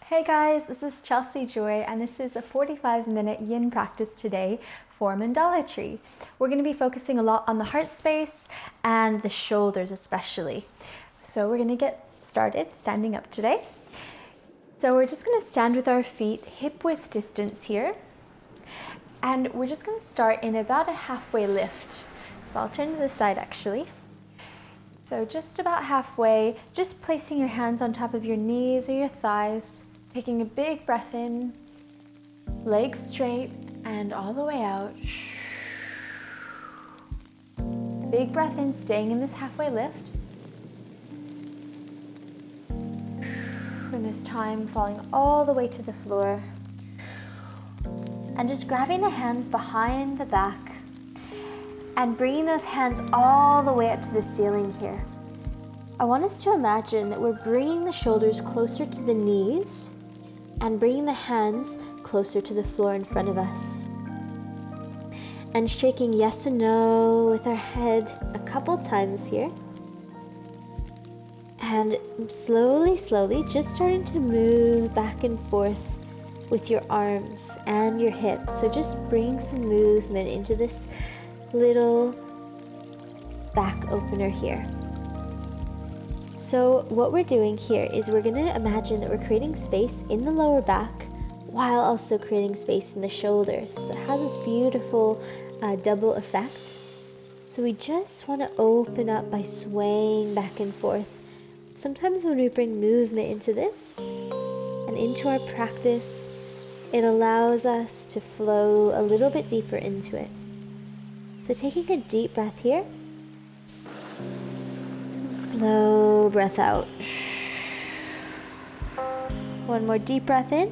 Hey guys, this is Chelsea Joy and this is a 45-minute yin practice today for Mandala Tree. We're going to be focusing a lot on the heart space and the shoulders especially. So we're going to get started standing up today. So we're just going to stand with our feet hip width distance here. And we're just going to start in about a halfway lift. So I'll turn to the side actually. So just about halfway, just placing your hands on top of your knees or your thighs. Taking a big breath in, legs straight and all the way out. Big breath in, staying in this halfway lift. And this time falling all the way to the floor. And just grabbing the hands behind the back and bringing those hands all the way up to the ceiling here. I want us to imagine that we're bringing the shoulders closer to the knees and bringing the hands closer to the floor in front of us. And shaking yes and no with our head a couple times here. And slowly, just starting to move back and forth with your arms and your hips. So just bring some movement into this little back opener here. So what we're doing here is we're going to imagine that we're creating space in the lower back while also creating space in the shoulders. So it has this beautiful double effect. So we just want to open up by swaying back and forth. Sometimes when we bring movement into this and into our practice, it allows us to flow a little bit deeper into it. So taking a deep breath here. Slow breath out. One more deep breath in.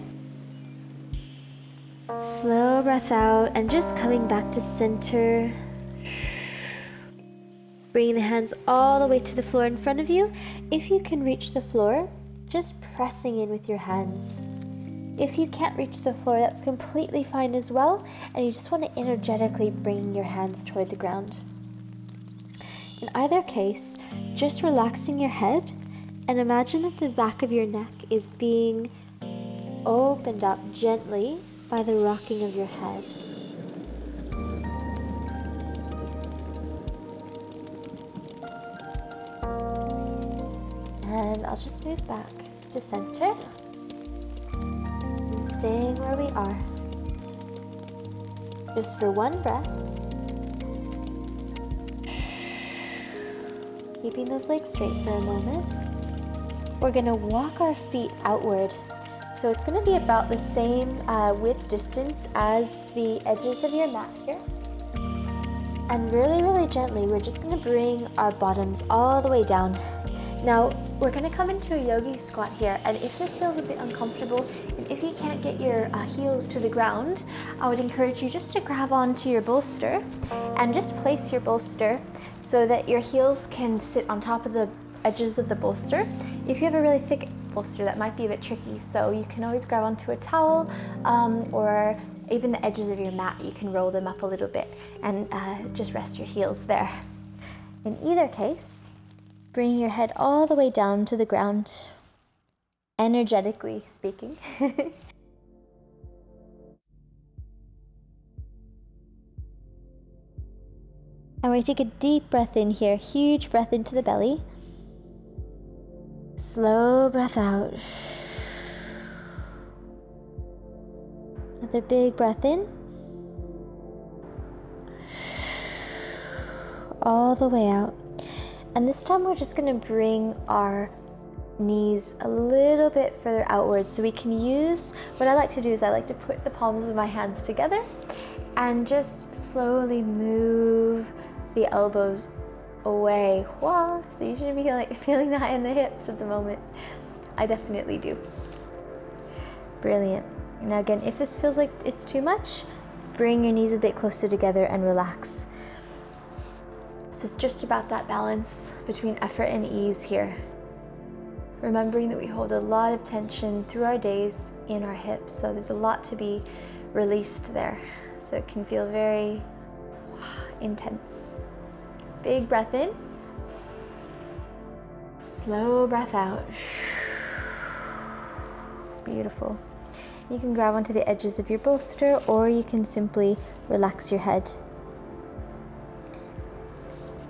Slow breath out and just coming back to center. Bringing the hands all the way to the floor in front of you. If you can reach the floor, just pressing in with your hands. If you can't reach the floor, that's completely fine as well. And you just want to energetically bring your hands toward the ground. In either case, just relaxing your head and imagine that the back of your neck is being opened up gently by the rocking of your head. And I'll just move back to center and staying where we are. Just for one breath. Keeping those legs straight for a moment. We're going to walk our feet outward. So it's going to be about the same width distance as the edges of your mat here. And really gently, we're just going to bring our bottoms all the way down. Now, we're going to come into a yogi squat here. And if this feels a bit uncomfortable, and if you can't get your heels to the ground, I would encourage you just to grab onto your bolster and just place your bolster so that your heels can sit on top of the edges of the bolster. If you have a really thick bolster, that might be a bit tricky, so you can always grab onto a towel or even the edges of your mat. You can roll them up a little bit and just rest your heels there. In either case, bring your head all the way down to the ground, energetically speaking. And we take a deep breath in here, huge breath into the belly. Slow breath out. Another big breath in. All the way out. And this time we're just going to bring our knees a little bit further outward. So we can use, what I like to do is I like to put the palms of my hands together and just slowly move the elbows away. Wow. So you should be feeling that in the hips at the moment. I definitely do. Brilliant. Now again, if this feels like it's too much, bring your knees a bit closer together and relax. So it's just about that balance between effort and ease here. Remembering that we hold a lot of tension through our days in our hips, so there's a lot to be released there. So it can feel very intense. Big breath in. Slow breath out. Beautiful. You can grab onto the edges of your bolster, or you can simply relax your head.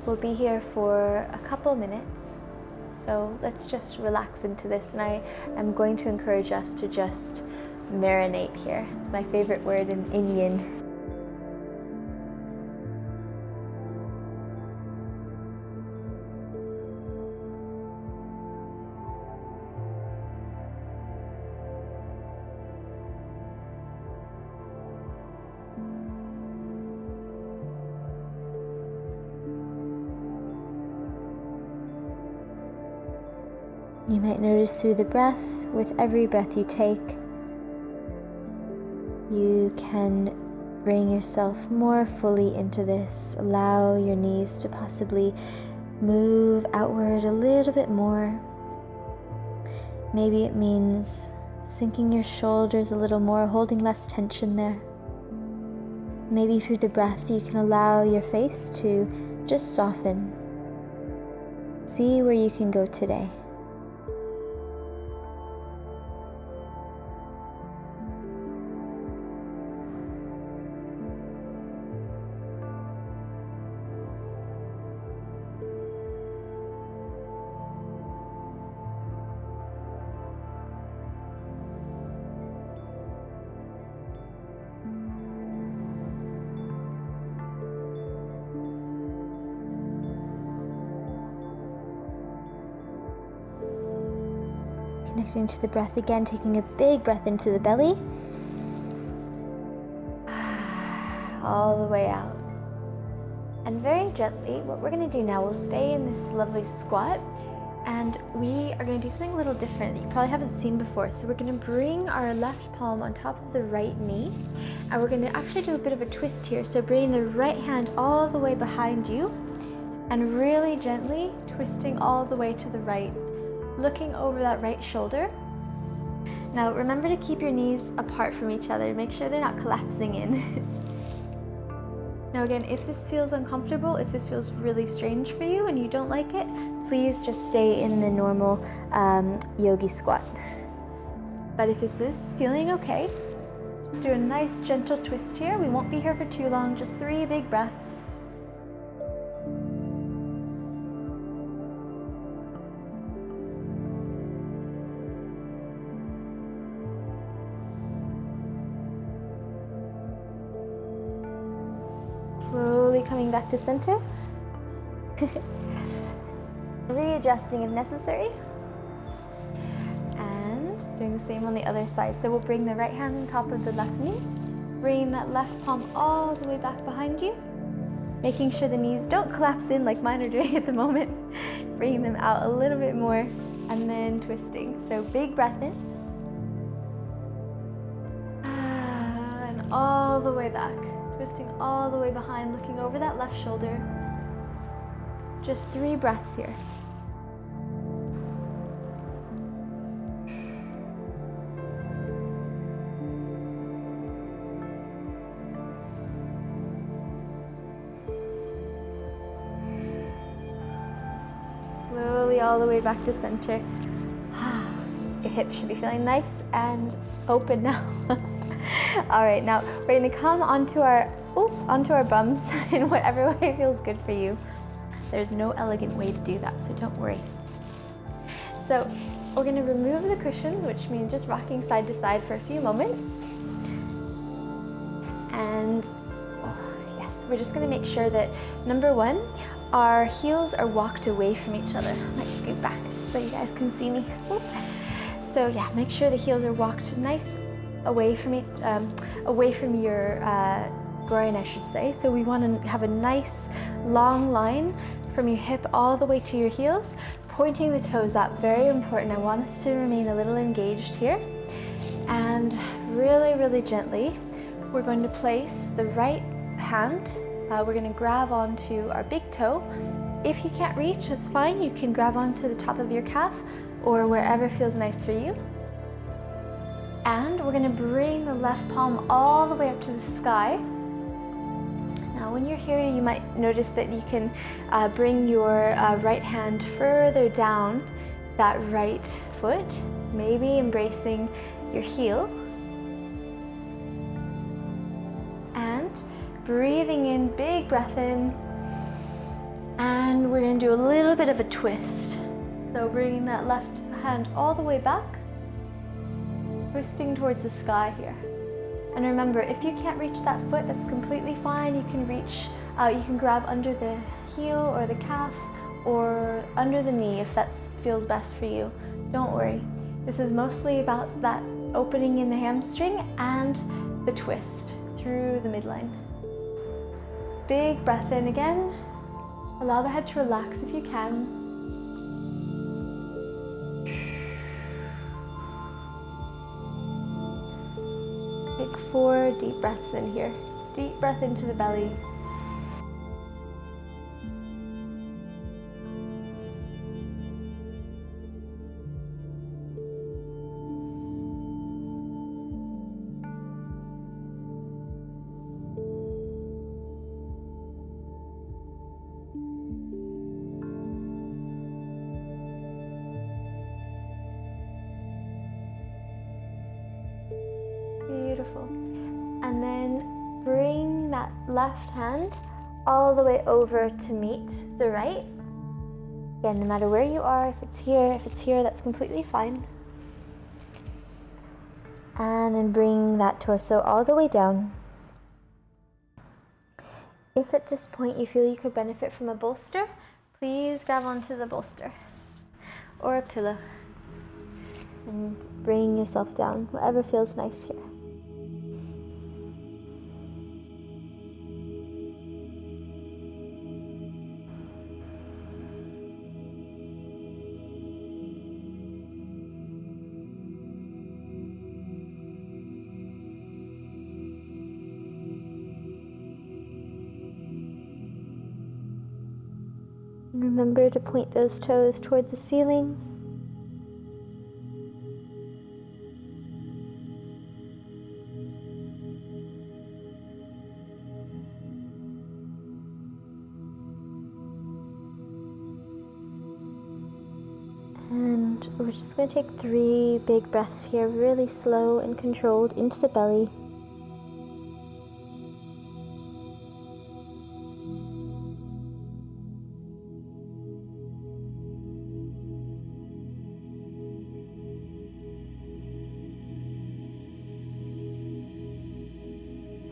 We'll be here for a couple minutes, so let's just relax into this, and I am going to encourage us to just marinate here. It's my favorite word in Indian. You might notice through the breath, with every breath you take, you can bring yourself more fully into this. Allow your knees to possibly move outward a little bit more. Maybe it means sinking your shoulders a little more, holding less tension there. Maybe through the breath you can allow your face to just soften. See where you can go today. Connecting to the breath again, taking a big breath into the belly. All the way out. And very gently, what we're going to do now, we'll stay in this lovely squat, and we are going to do something a little different that you probably haven't seen before. So we're going to bring our left palm on top of the right knee, and we're going to actually do a bit of a twist here. So bringing the right hand all the way behind you, and really gently twisting all the way to the right, looking over that right shoulder. Now remember to keep your knees apart from each other. Make sure they're not collapsing in. Now again, if this feels uncomfortable, if this feels really strange for you and you don't like it, please just stay in the normal yogi squat. But if this is feeling okay, just do a nice gentle twist here. We won't be here for too long, just 3 big breaths. Slowly coming back to center. Readjusting if necessary. And doing the same on the other side. So we'll bring the right hand on top of the left knee. Bringing that left palm all the way back behind you. Making sure the knees don't collapse in like mine are doing at the moment. Bringing them out a little bit more. And then twisting. So big breath in. And all the way back. Twisting all the way behind, looking over that left shoulder. Just 3 breaths here. Slowly all the way back to center. Your hips should be feeling nice and open now. All right, now we're going to come onto our bums in whatever way feels good for you. There's no elegant way to do that, so don't worry. So we're going to remove the cushions, which means just rocking side to side for a few moments. And yes, we're just going to make sure that, number 1, our heels are walked away from each other. I might scoot back just so you guys can see me. So yeah, make sure the heels are walked nice away from your groin, I should say. So we want to have a nice long line from your hip all the way to your heels, pointing the toes up. Very important. I want us to remain a little engaged here. And really, really gently, we're going to place the right hand. We're going to grab onto our big toe. If you can't reach, that's fine. You can grab onto the top of your calf or wherever feels nice for you. And we're going to bring the left palm all the way up to the sky. Now when you're here, you might notice that you can bring your right hand further down that right foot. maybe embracing your heel, and breathing in, big breath in, and we're going to do a little bit of a twist. So bringing that left hand all the way back, twisting towards the sky here. And remember, if you can't reach that foot, that's completely fine. You can reach, you can grab under the heel or the calf or under the knee if that feels best for you. Don't worry. This is mostly about that opening in the hamstring and the twist through the midline. Big breath in again. Allow the head to relax if you can. Take 4 deep breaths in here. Deep breath into the belly. Beautiful. And then bring that left hand all the way over to meet the right. Again, no matter where you are, if it's here, that's completely fine. And then bring that torso all the way down. If at this point you feel you could benefit from a bolster, please grab onto the bolster or a pillow and bring yourself down, whatever feels nice here. Remember to point those toes toward the ceiling. And we're just going to take 3 big breaths here, really slow and controlled into the belly.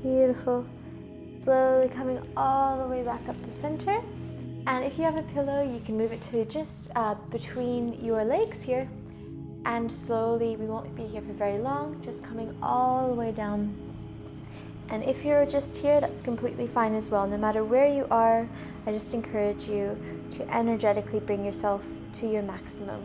Beautiful. Slowly coming all the way back up the center. And if you have a pillow, you can move it to just between your legs here. And slowly, we won't be here for very long, just coming all the way down. And if you're just here, that's completely fine as well. No matter where you are, I just encourage you to energetically bring yourself to your maximum.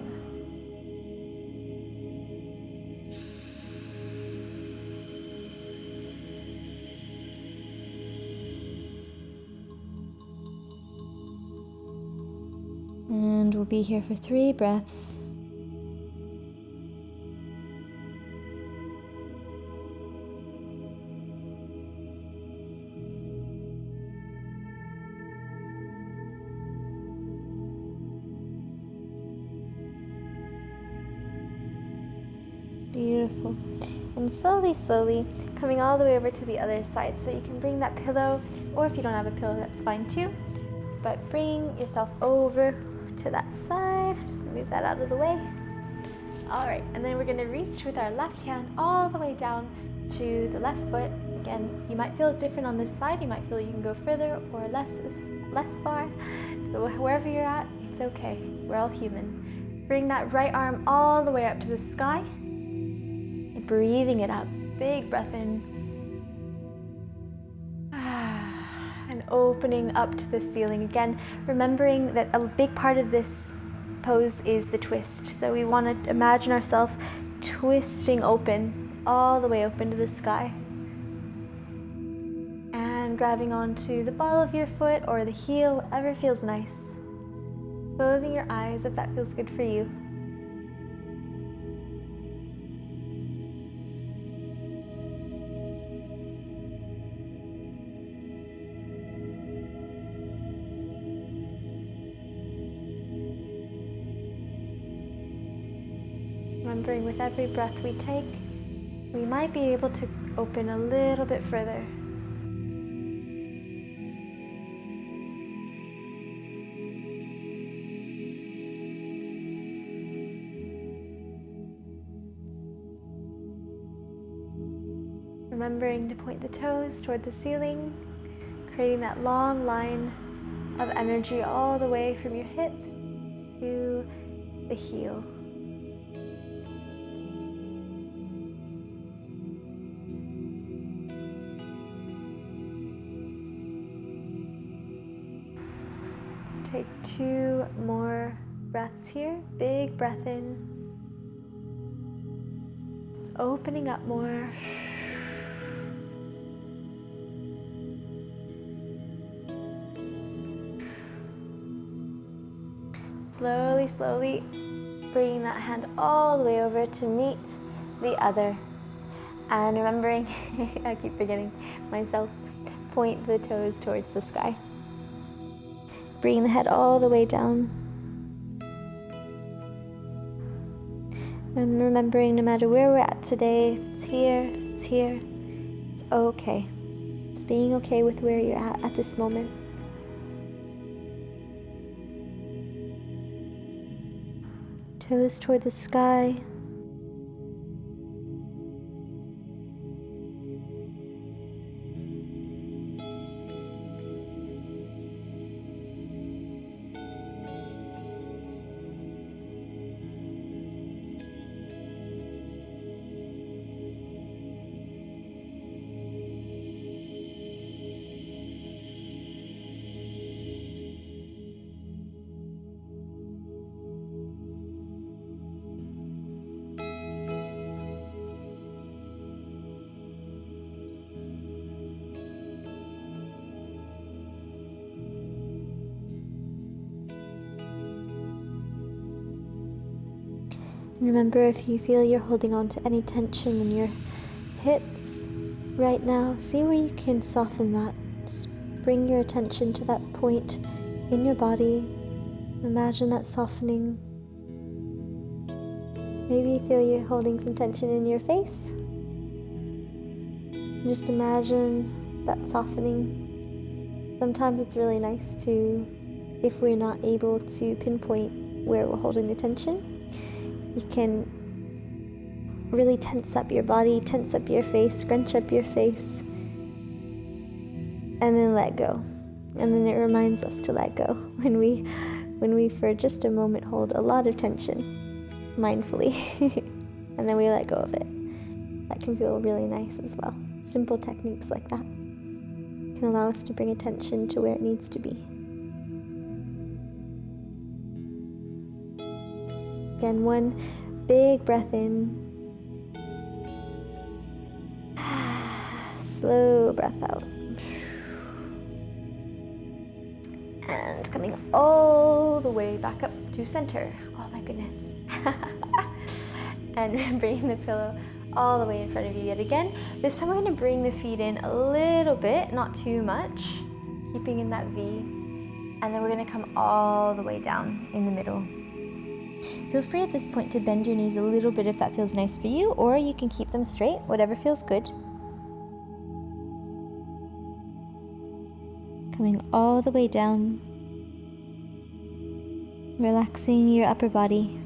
And we'll be here for 3 breaths. Beautiful. And slowly, slowly, coming all the way over to the other side. So you can bring that pillow, or if you don't have a pillow, that's fine too. But bring yourself over to that side. I'm just gonna move that out of the way. All right, and then we're gonna reach with our left hand all the way down to the left foot. Again, you might feel different on this side. You might feel you can go further or less far. So wherever you're at, it's okay. We're all human. Bring that right arm all the way up to the sky. And breathing it up. Big breath in. And opening up to the ceiling. Again, remembering that a big part of this pose is the twist. So we want to imagine ourselves twisting open, all the way open to the sky. And grabbing onto the ball of your foot or the heel, whatever feels nice. Closing your eyes if that feels good for you. remembering with every breath we take, we might be able to open a little bit further. Remembering to point the toes toward the ceiling, creating that long line of energy all the way from your hip to the heel. Let's take 2 more breaths here. Big breath in, opening up more. Slowly, slowly bringing that hand all the way over to meet the other. And remembering, I keep forgetting myself, point the toes towards the sky. Bringing the head all the way down. And remembering no matter where we're at today, if it's here, it's okay. Just being okay with where you're at this moment. Toes toward the sky. Remember, if you feel you're holding on to any tension in your hips right now, see where you can soften that. Just bring your attention to that point in your body. Imagine that softening. Maybe you feel you're holding some tension in your face. Just imagine that softening. Sometimes it's really nice to, if we're not able to pinpoint where we're holding the tension, you can really tense up your body, tense up your face, scrunch up your face, and then let go. And then it reminds us to let go when we for just a moment hold a lot of tension mindfully and then we let go of it. That can feel really nice as well. Simple techniques like that can allow us to bring attention to where it needs to be. Again, one big breath in. Slow breath out. And coming all the way back up to center. Oh my goodness. And bringing the pillow all the way in front of you yet again. This time we're going to bring the feet in a little bit, not too much, keeping in that V. And then we're going to come all the way down in the middle. Feel free at this point to bend your knees a little bit if that feels nice for you, or you can keep them straight, whatever feels good. Coming all the way down, relaxing your upper body.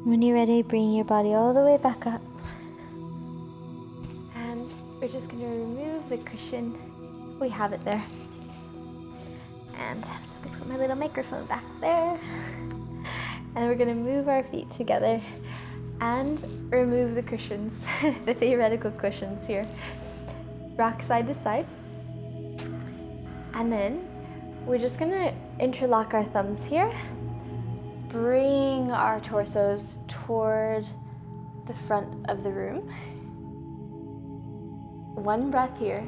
When you're ready, bring your body all the way back up. And we're just going to remove the cushion. We have it there. And I'm just going to put my little microphone back there. And we're going to move our feet together and remove the cushions, the theoretical cushions here. Rock side to side. And then we're just going to interlock our thumbs here. bring our torsos toward the front of the room. One breath here,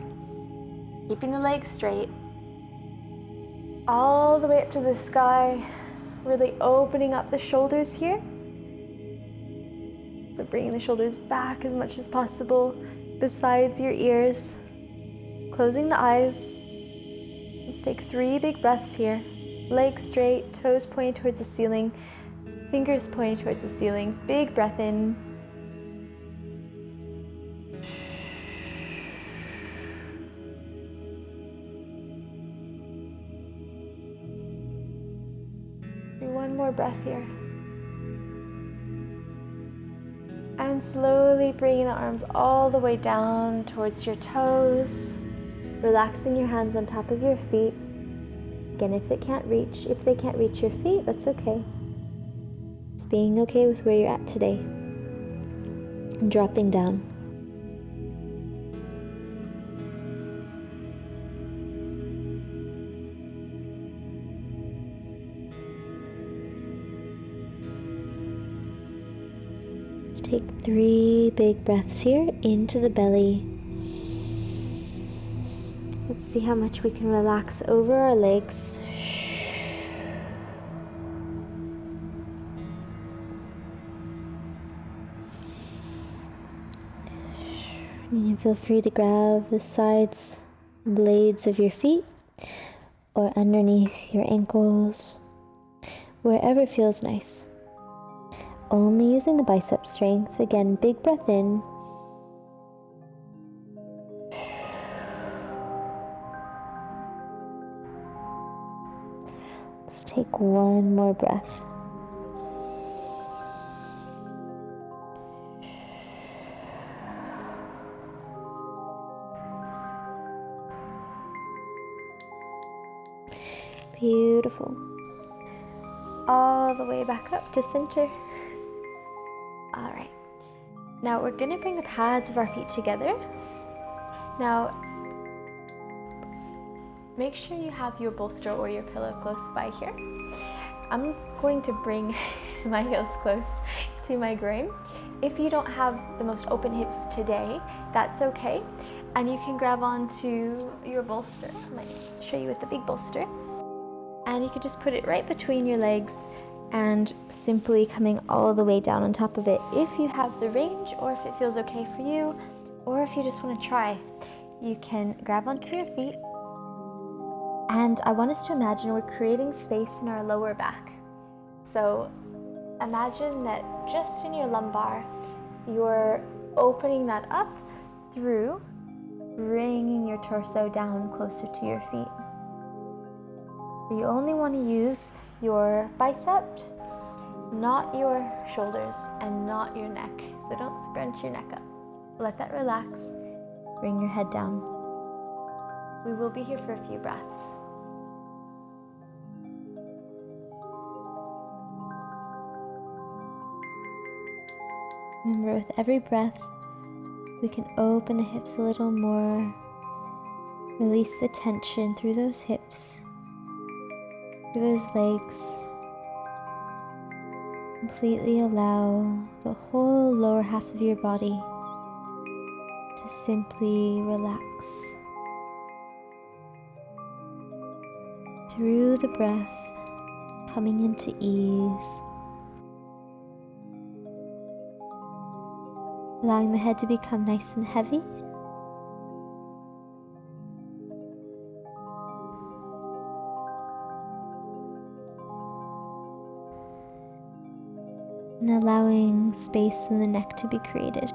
keeping the legs straight, all the way up to the sky, really opening up the shoulders here. So bringing the shoulders back as much as possible besides your ears. Closing the eyes. Let's take 3 big breaths here. Legs straight, toes pointing towards the ceiling, fingers pointing towards the ceiling. Big breath in. Do one more breath here. And slowly bringing the arms all the way down towards your toes. Relaxing your hands on top of your feet. Again, if they can't reach your feet, that's okay. Just being okay with where you're at today. And dropping down. Let's take 3 big breaths here into the belly. Let's see how much we can relax over our legs. You can feel free to grab the sides, blades of your feet, or underneath your ankles, wherever feels nice. Only using the bicep strength. Again, big breath in. Let's take one more breath. Beautiful. All the way back up to center. All right. Now we're going to bring the pads of our feet together. Now, make sure you have your bolster or your pillow close by here. I'm going to bring my heels close to my groin. If you don't have the most open hips today, that's okay. And you can grab onto your bolster. I might show you with the big bolster. And you can just put it right between your legs and simply coming all the way down on top of it. If you have the range, or if it feels okay for you, or if you just want to try, you can grab onto your feet. And I want us to imagine we're creating space in our lower back. So imagine that just in your lumbar, you're opening that up through bringing your torso down closer to your feet. So you only want to use your biceps, not your shoulders, and not your neck. So don't scrunch your neck up. Let that relax. Bring your head down. We will be here for a few breaths. Remember, with every breath, we can open the hips a little more. Release the tension through those hips, through those legs. Completely allow the whole lower half of your body to simply relax. Through the breath, coming into ease. Allowing the head to become nice and heavy. And allowing space in the neck to be created.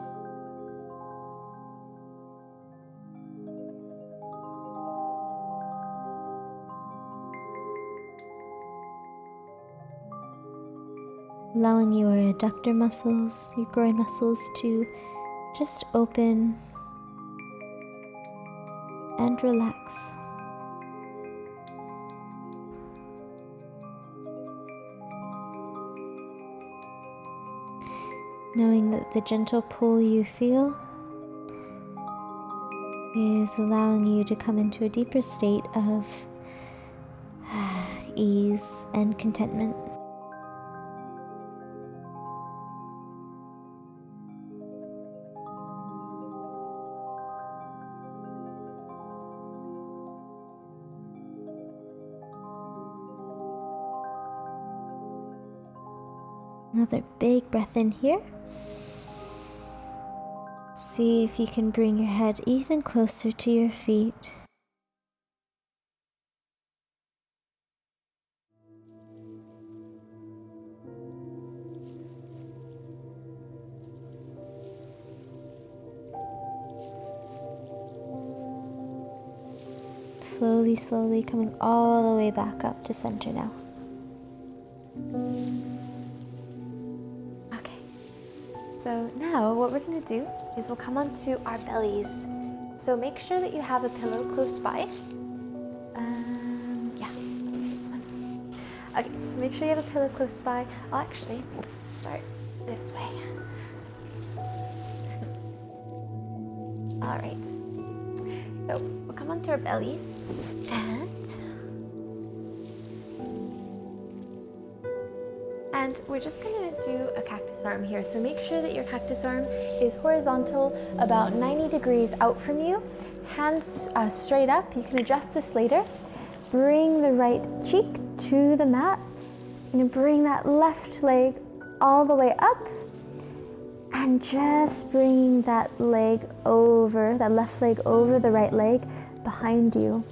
Allowing your adductor muscles, your groin muscles to just open and relax. Knowing that the gentle pull you feel is allowing you to come into a deeper state of ease and contentment. Another big breath in here. See if you can bring your head even closer to your feet. Slowly, slowly coming all the way back up to center now. Okay, so now what we're going to do is we'll come onto our bellies. So make sure that you have a pillow close by. Yeah, this one. Okay, so make sure you have a pillow close by. I'll actually start this way. All right. So we'll come onto our bellies and we're just gonna do a cactus arm here. So make sure that your cactus arm is horizontal, about 90 degrees out from you. Hands straight up. You can adjust this later. Bring the right cheek to the mat. And bring that left leg all the way up. And just bring that leg over, that left leg over the right leg behind you.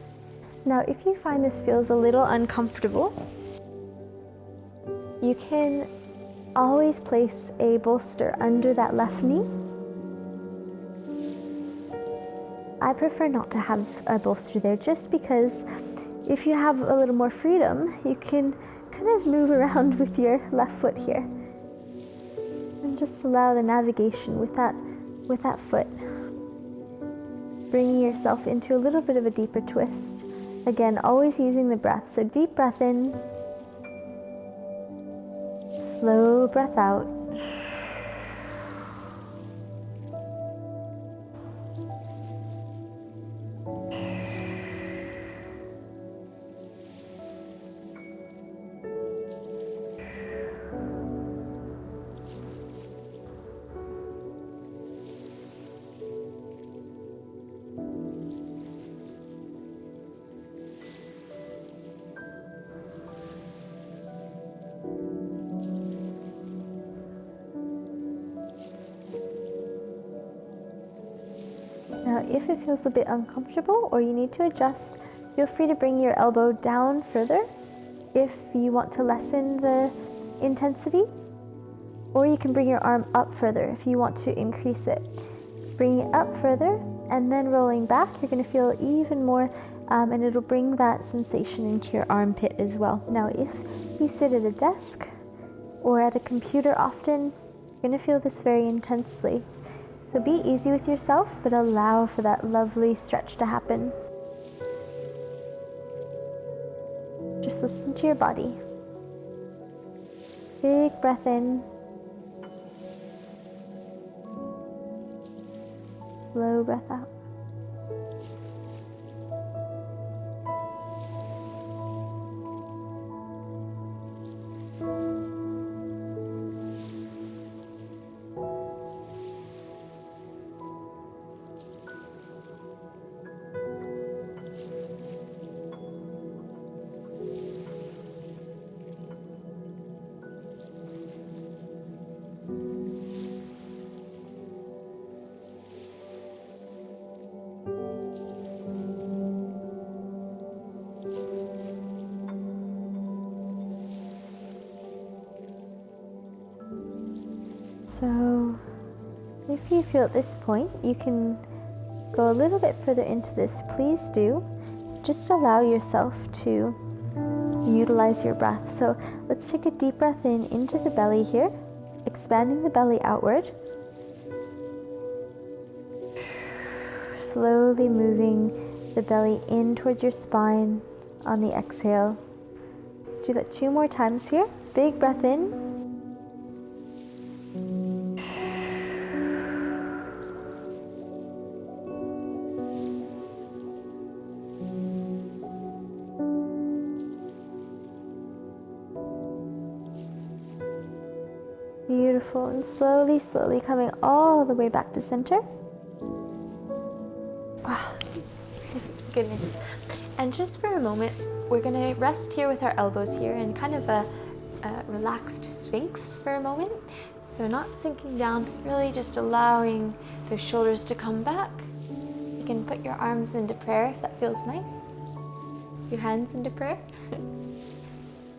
Now, if you find this feels a little uncomfortable, you can always place a bolster under that left knee. I prefer not to have a bolster there just because if you have a little more freedom, you can kind of move around with your left foot here. And just allow the navigation with that foot. Bringing yourself into a little bit of a deeper twist. Again, always using the breath. So deep breath in. Slow breath out. Now, if it feels a bit uncomfortable or you need to adjust, feel free to bring your elbow down further if you want to lessen the intensity, or you can bring your arm up further if you want to increase it. Bringing it up further and then rolling back, you're going to feel even more, and it'll bring that sensation into your armpit as well. Now, if you sit at a desk or at a computer often, you're going to feel this very intensely. So be easy with yourself, but allow for that lovely stretch to happen. Just listen to your body. Big breath in. Slow breath out. So if you feel at this point you can go a little bit further into this, please do. Just allow yourself to utilize your breath. So let's take a deep breath in into the belly here, expanding the belly outward. Slowly moving the belly in towards your spine on the exhale. Let's do that 2 more times here. Big breath in. Beautiful, and slowly, slowly coming all the way back to center. Wow, goodness. And just for a moment, we're gonna rest here with our elbows here in kind of a a relaxed sphinx for a moment. So not sinking down, really just allowing those shoulders to come back. You can put your arms into prayer if that feels nice. Your hands into prayer.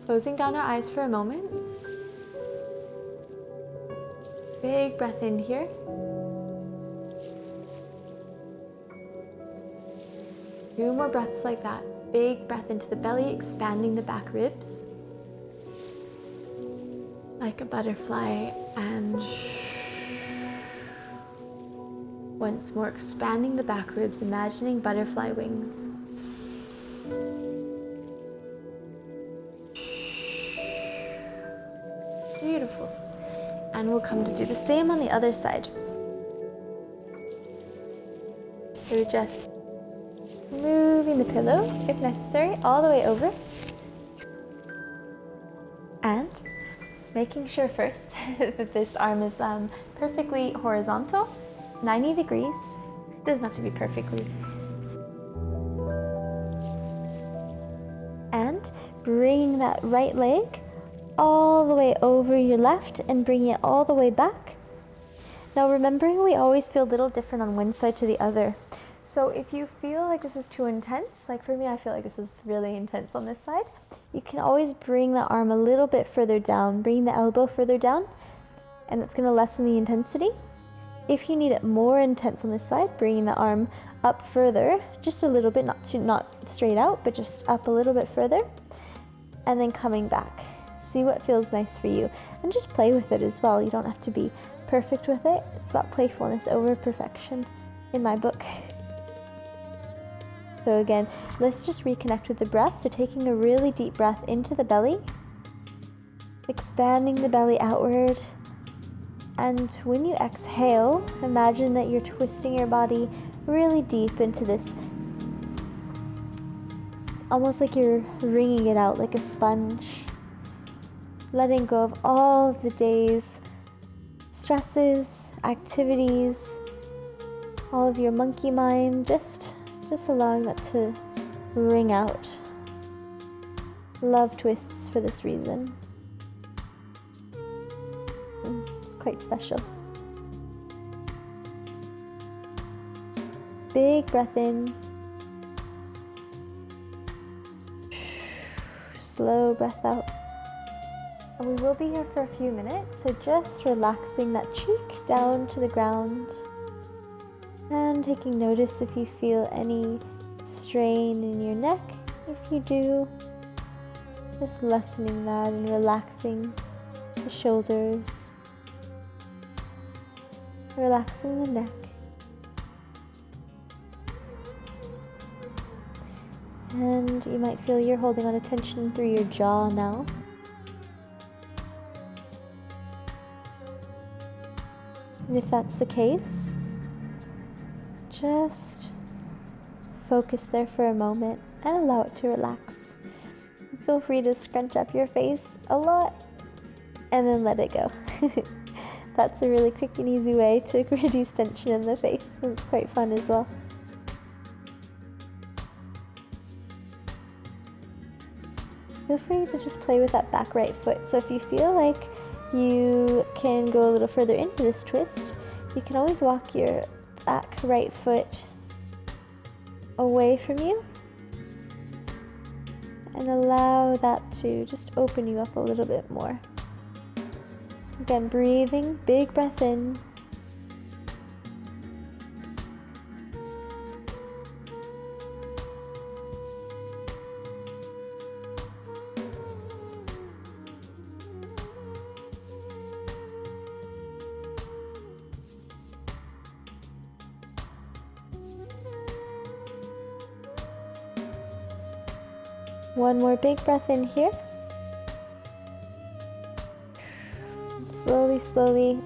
Closing down our eyes for a moment. Big breath in here. Two more breaths like that. Big breath into the belly, expanding the back ribs. Like a butterfly, and once more expanding the back ribs, imagining butterfly wings. Beautiful. And we'll come to do the same on the other side. So just moving the pillow, if necessary, all the way over. And making sure first that this arm is perfectly horizontal, 90 degrees. It doesn't have to be perfectly. And bringing that right leg all the way over your left and bringing it all the way back. Now remembering we always feel a little different on one side to the other. So if you feel like this is too intense, like for me, I feel like this is really intense on this side, you can always bring the arm a little bit further down, bring the elbow further down, and that's going to lessen the intensity. If you need it more intense on this side, bringing the arm up further, just a little bit, not straight out, but just up a little bit further, and then coming back. See what feels nice for you, and just play with it as well. You don't have to be perfect with it. It's about playfulness over perfection in my book. So again, let's just reconnect with the breath. So taking a really deep breath into the belly, expanding the belly outward. And when you exhale, imagine that you're twisting your body really deep into this. It's almost like you're wringing it out like a sponge. Letting go of all of the day's stresses, activities, all of your monkey mind, just allowing that to wring out. Love twists for this reason. It's quite special. Big breath in. Slow breath out. And we will be here for a few minutes, so just relaxing that cheek down to the ground. And taking notice if you feel any strain in your neck. If you do, just lessening that and relaxing the shoulders, relaxing the neck. And you might feel you're holding on to tension through your jaw now. And if that's the case, just focus there for a moment and allow it to relax. Feel free to scrunch up your face a lot and then let it go. That's a really quick and easy way to reduce tension in the face, and it's quite fun as well. Feel free to just play with that back right foot. So if you feel like you can go a little further into this twist, you can always walk your back right foot away from you and allow that to just open you up a little bit more. Again, breathing, big breath in. One more big breath in here. Slowly, slowly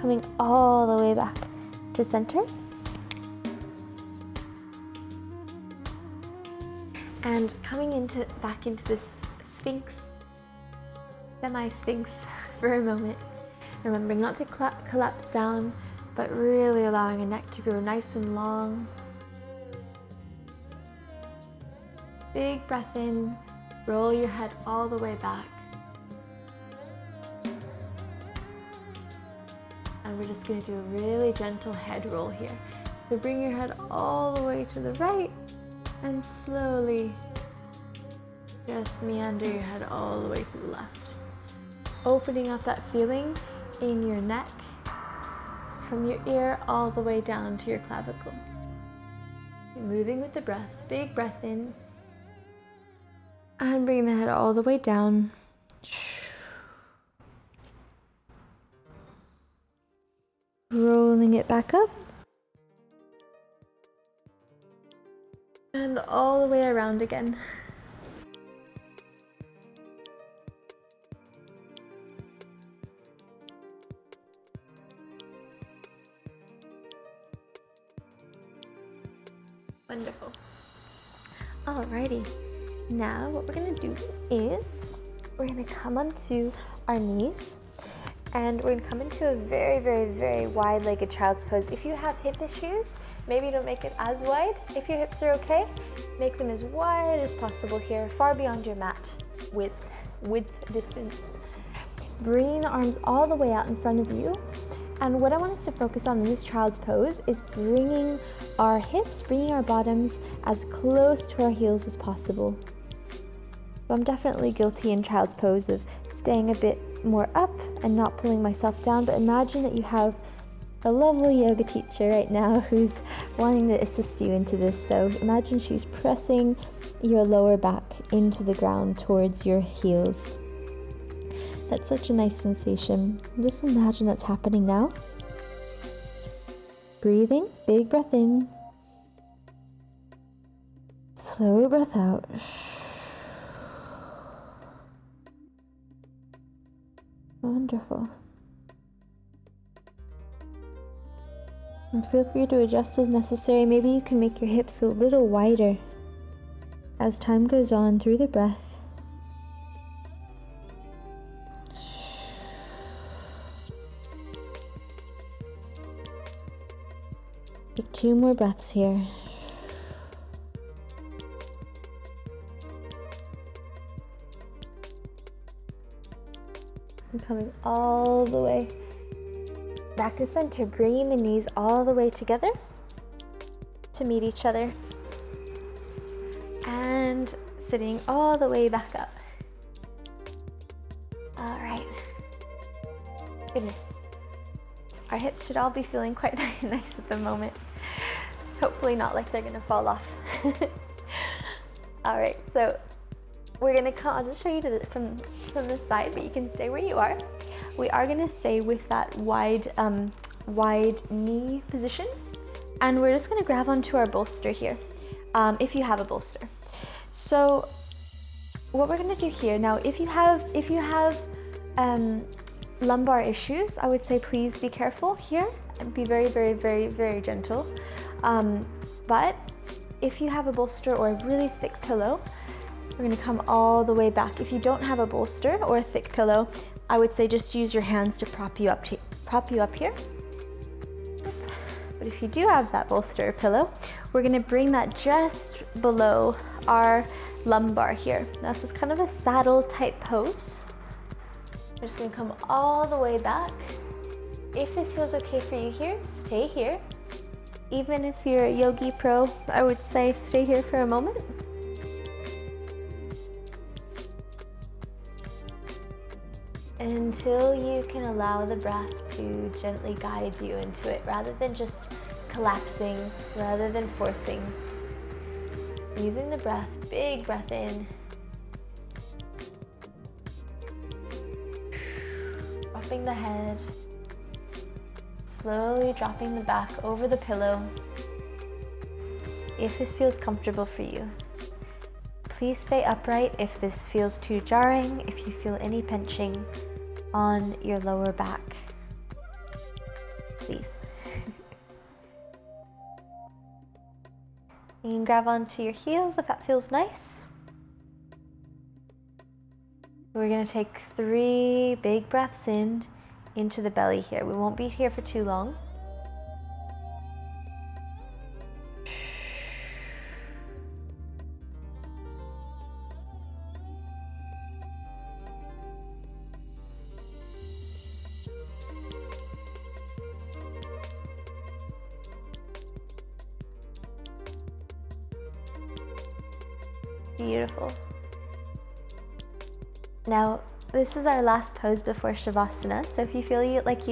coming all the way back to center. And coming back into this sphinx, semi-sphinx for a moment. Remembering not to collapse down, but really allowing a neck to grow nice and long. Big breath in, roll your head all the way back. And we're just going to do a really gentle head roll here. So bring your head all the way to the right and slowly just meander your head all the way to the left. Opening up that feeling in your neck from your ear all the way down to your clavicle. Moving with the breath, big breath in. And bring the head all the way down. Rolling it back up. And all the way around again. Wonderful. Alrighty. Now what we're going to do is we're going to come onto our knees and we're going to come into a very, very, very wide-legged child's pose. If you have hip issues, maybe don't make it as wide. If your hips are okay, make them as wide as possible here, far beyond your mat width distance. Bring the arms all the way out in front of you. And what I want us to focus on in this child's pose is bringing our hips, bringing our bottoms as close to our heels as possible. So I'm definitely guilty in child's pose of staying a bit more up and not pulling myself down, but imagine that you have a lovely yoga teacher right now who's wanting to assist you into this. So imagine she's pressing your lower back into the ground towards your heels. That's such a nice sensation. Just imagine that's happening now. Breathing, big breath in. Slow breath out. Wonderful. And feel free to adjust as necessary. Maybe you can make your hips a little wider as time goes on through the breath. Take 2 more breaths here. I'm coming all the way back to center, bringing the knees all the way together to meet each other. And sitting all the way back up. All right. Goodness. Our hips should all be feeling quite nice at the moment. Hopefully not like they're gonna fall off. All right, so we're gonna come, I'll just show you from the side, but you can stay where you are. We are gonna stay with that wide knee position. And we're just gonna grab onto our bolster here, if you have a bolster. So what we're gonna do here, now if you have lumbar issues, I would say please be careful here and be very, very, very, very gentle. But if you have a bolster or a really thick pillow, we're going to come all the way back. If you don't have a bolster or a thick pillow, I would say just use your hands to prop you up here. But if you do have that bolster or pillow, we're going to bring that just below our lumbar here. Now this is kind of a saddle type pose. We're just gonna come all the way back. If this feels okay for you here, stay here. Even if you're a yogi pro, I would say stay here for a moment. Until you can allow the breath to gently guide you into it, rather than just collapsing, rather than forcing. Using the breath, big breath in. Dropping the head, slowly dropping the back over the pillow. If this feels comfortable for you, please stay upright. If this feels too jarring, if you feel any pinching on your lower back, please. You can grab onto your heels if that feels nice. We're going to take 3 big breaths in into the belly here. We won't be here for too long. Beautiful. Now, this is our last pose before Shavasana. So if you feel like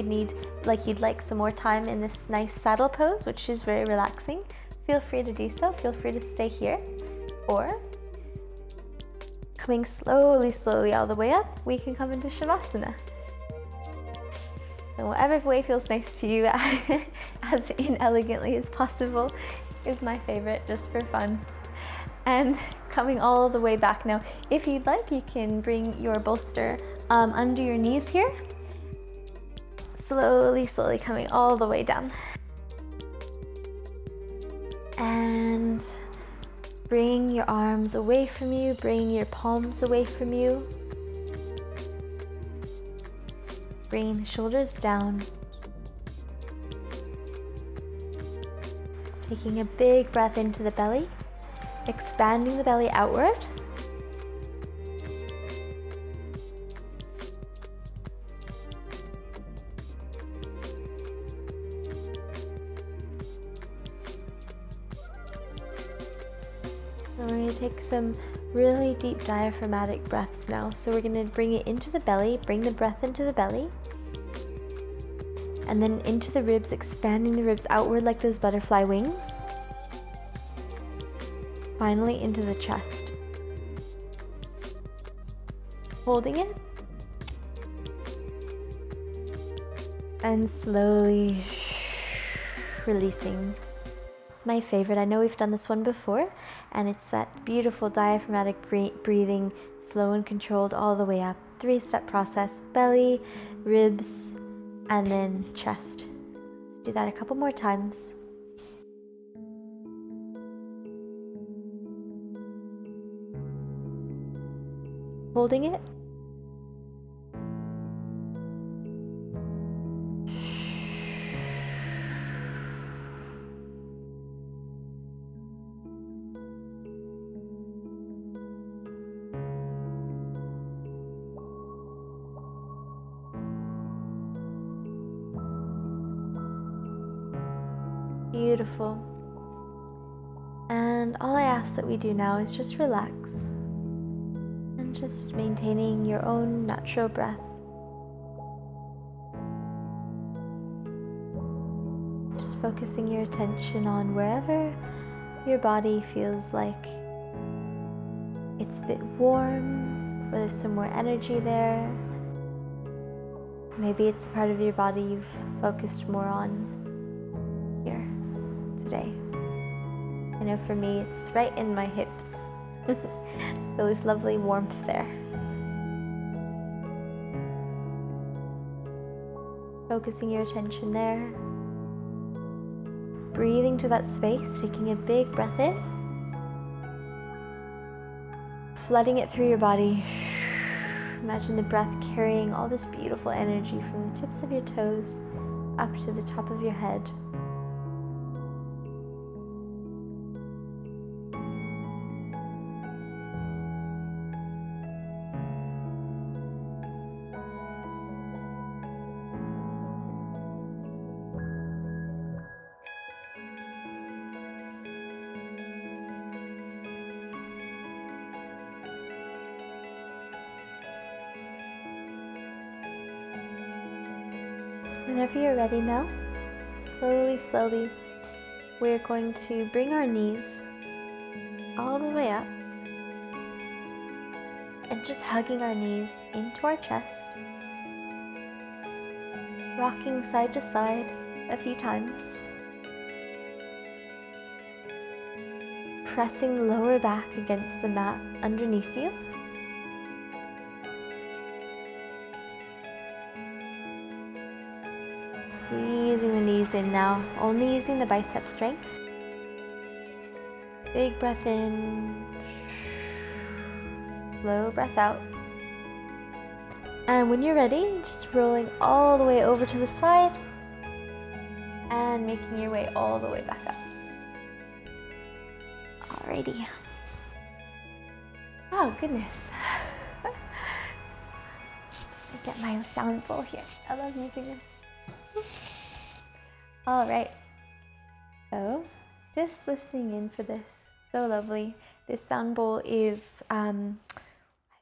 you'd like some more time in this nice saddle pose, which is very relaxing, feel free to do so. Feel free to stay here. Or coming slowly all the way up, we can come into Shavasana. So whatever way feels nice to you, as inelegantly as possible, is my favorite, just for fun. And coming all the way back now. If you'd like, you can bring your bolster under your knees here. Slowly coming all the way down. And bring your arms away from you, bring your palms away from you. Bring the shoulders down. Taking a big breath into the belly, expanding the belly outward. So we're going to take some really deep diaphragmatic breaths now. So we're going to bring it into the belly, bring the breath into the belly, and then into the ribs, expanding the ribs outward like those butterfly wings. Finally into the chest. Holding it. And slowly releasing. It's my favorite. I know we've done this one before, and it's that beautiful diaphragmatic breathing, slow and controlled all the way up. 3-step process: belly, ribs, and then chest. Let's do that a couple more times. Holding it. Beautiful. And all I ask that we do now is just relax and just maintaining your own natural breath. Just focusing your attention on wherever your body feels like it's a bit warm, where there's some more energy there. Maybe it's the part of your body you've focused more on here today. I know for me it's right in my hips. Those lovely warmth there. Focusing your attention there. Breathing to that space, taking a big breath in. Flooding it through your body. Imagine the breath carrying all this beautiful energy from the tips of your toes up to the top of your head. Whenever you're ready now, slowly, we're going to bring our knees all the way up and just hugging our knees into our chest, rocking side to side a few times, pressing the lower back against the mat underneath you. Squeezing the knees in now, only using the bicep strength. Big breath in, slow breath out. And when you're ready, just rolling all the way over to the side and making your way all the way back up. Alrighty. Oh goodness. I get my sound bowl here. I love using this. All right, so just listening in for this, so lovely. This sound bowl is, I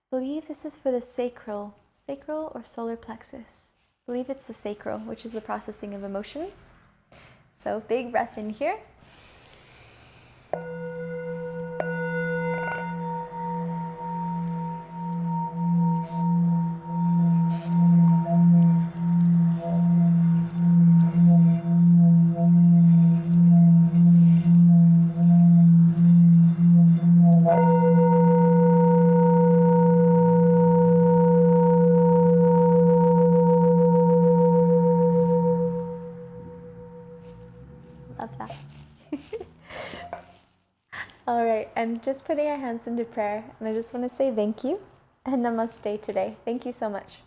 believe this is for the sacral or solar plexus. I believe it's the sacral, which is the processing of emotions. So big breath in here. Love that. All right, and just putting our hands into prayer, and I just want to say thank you and namaste today. Thank you so much.